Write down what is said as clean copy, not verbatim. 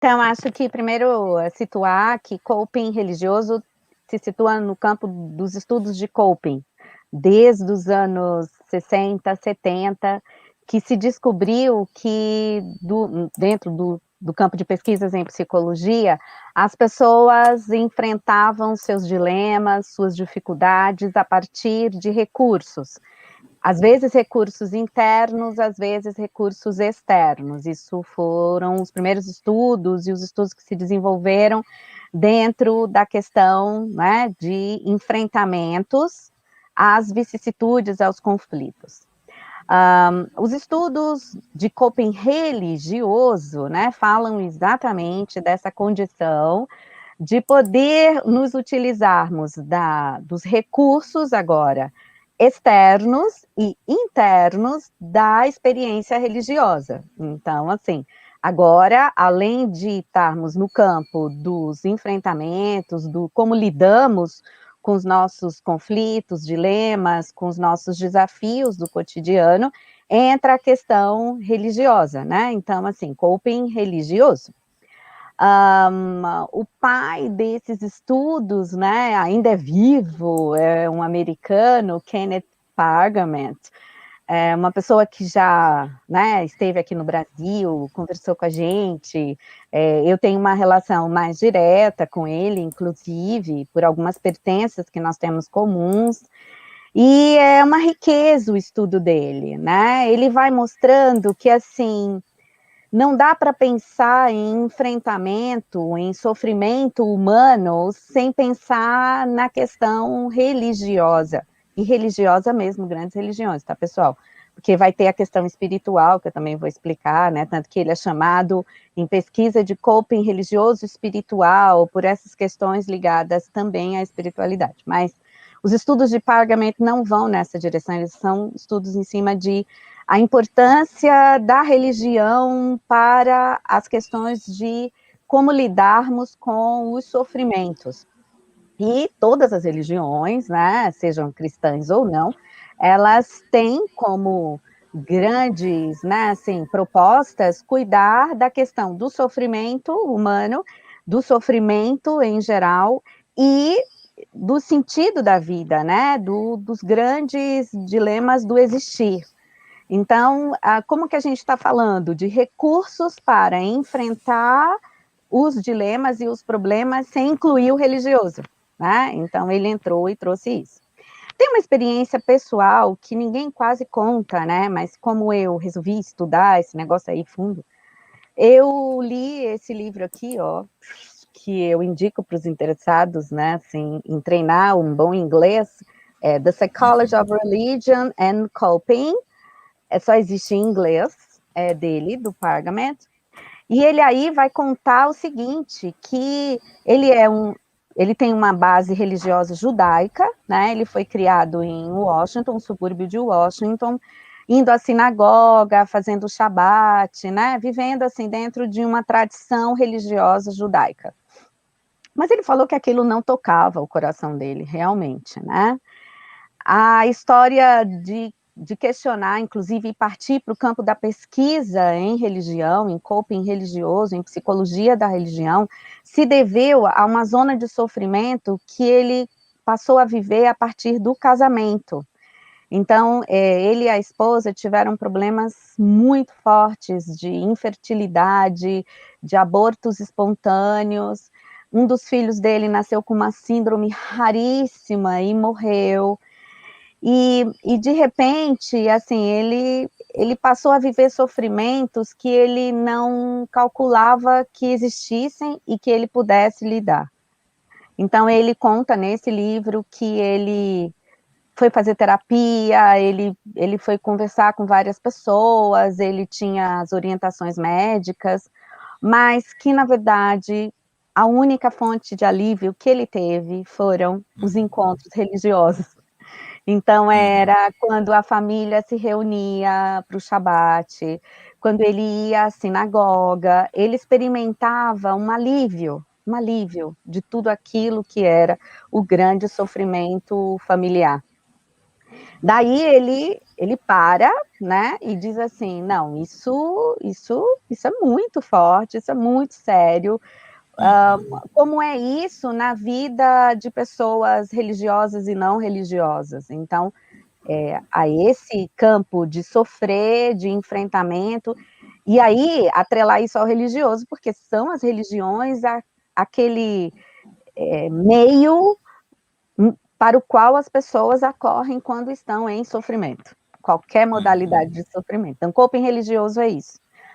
Então, acho que primeiro situar que coping religioso se situa no campo dos estudos de coping, desde os anos 60, 70, que se descobriu que dentro do campo de pesquisas em psicologia, as pessoas enfrentavam seus dilemas, suas dificuldades a partir de recursos. Às vezes recursos internos, às vezes recursos externos. Isso foram os primeiros estudos e os estudos que se desenvolveram dentro da questão, né, de enfrentamentos às vicissitudes, aos conflitos. Os estudos de coping religioso, né, falam exatamente dessa condição de poder nos utilizarmos dos recursos agora externos e internos da experiência religiosa. Então, assim, agora, além de estarmos no campo dos enfrentamentos, do como lidamos com os nossos conflitos, dilemas, com os nossos desafios do cotidiano, entra a questão religiosa, né? Então, assim, coping religioso. O pai desses estudos, né, ainda é vivo, é um americano, Kenneth Pargament, é uma pessoa que já, né, esteve aqui no Brasil, conversou com a gente, eu tenho uma relação mais direta com ele, inclusive, por algumas pertenças que nós temos comuns, e é uma riqueza o estudo dele, né, ele vai mostrando que, assim, não dá para pensar em enfrentamento, em sofrimento humano, sem pensar na questão religiosa, e religiosa mesmo, grandes religiões, tá, pessoal? Porque vai ter a questão espiritual, que eu também vou explicar, né, tanto que ele é chamado em pesquisa de coping religioso espiritual, por essas questões ligadas também à espiritualidade, mas os estudos de pagamento não vão nessa direção, eles são estudos em cima de a importância da religião para as questões de como lidarmos com os sofrimentos. E todas as religiões, né, sejam cristãs ou não, elas têm como grandes, né, assim, propostas cuidar da questão do sofrimento humano, do sofrimento em geral e do sentido da vida, né, dos grandes dilemas do existir. Então, como que a gente está falando? De recursos para enfrentar os dilemas e os problemas sem incluir o religioso, né? Então, ele entrou e trouxe isso. Tem uma experiência pessoal que ninguém quase conta, né? Mas como eu resolvi estudar esse negócio aí fundo, eu li esse livro aqui, ó, que eu indico para os interessados, né, assim, em treinar um bom inglês, The Psychology of Religion and Coping, só existe em inglês, dele, do Pargament, e ele aí vai contar o seguinte, que ele tem uma base religiosa judaica, né, ele foi criado em Washington, um subúrbio de Washington, indo à sinagoga, fazendo o Shabat, né, vivendo assim dentro de uma tradição religiosa judaica. Mas ele falou que aquilo não tocava o coração dele, realmente, né. A história de questionar, inclusive, e partir para o campo da pesquisa em religião, em coping religioso, em psicologia da religião, se deveu a uma zona de sofrimento que ele passou a viver a partir do casamento. Então, ele e a esposa tiveram problemas muito fortes de infertilidade, de abortos espontâneos. Um dos filhos dele nasceu com uma síndrome raríssima e morreu. E de repente, assim, ele passou a viver sofrimentos que ele não calculava que existissem e que ele pudesse lidar. Então ele conta nesse livro que ele foi fazer terapia, ele foi conversar com várias pessoas, ele tinha as orientações médicas, mas que na verdade a única fonte de alívio que ele teve foram os Uhum, encontros religiosos. Então uhum, era quando a família se reunia para o Shabat, quando ele ia à sinagoga, ele experimentava um alívio de tudo aquilo que era o grande sofrimento familiar. Daí ele para, né, e diz assim: "Não, isso é muito forte, isso é muito sério, Uhum. como é isso na vida de pessoas religiosas e não religiosas?". Então, a esse campo de sofrer, de enfrentamento, e aí atrelar isso ao religioso, porque são as religiões aquele, meio para o qual as pessoas acorrem quando estão em sofrimento, qualquer modalidade Uhum. de sofrimento. Então, coping religioso é isso.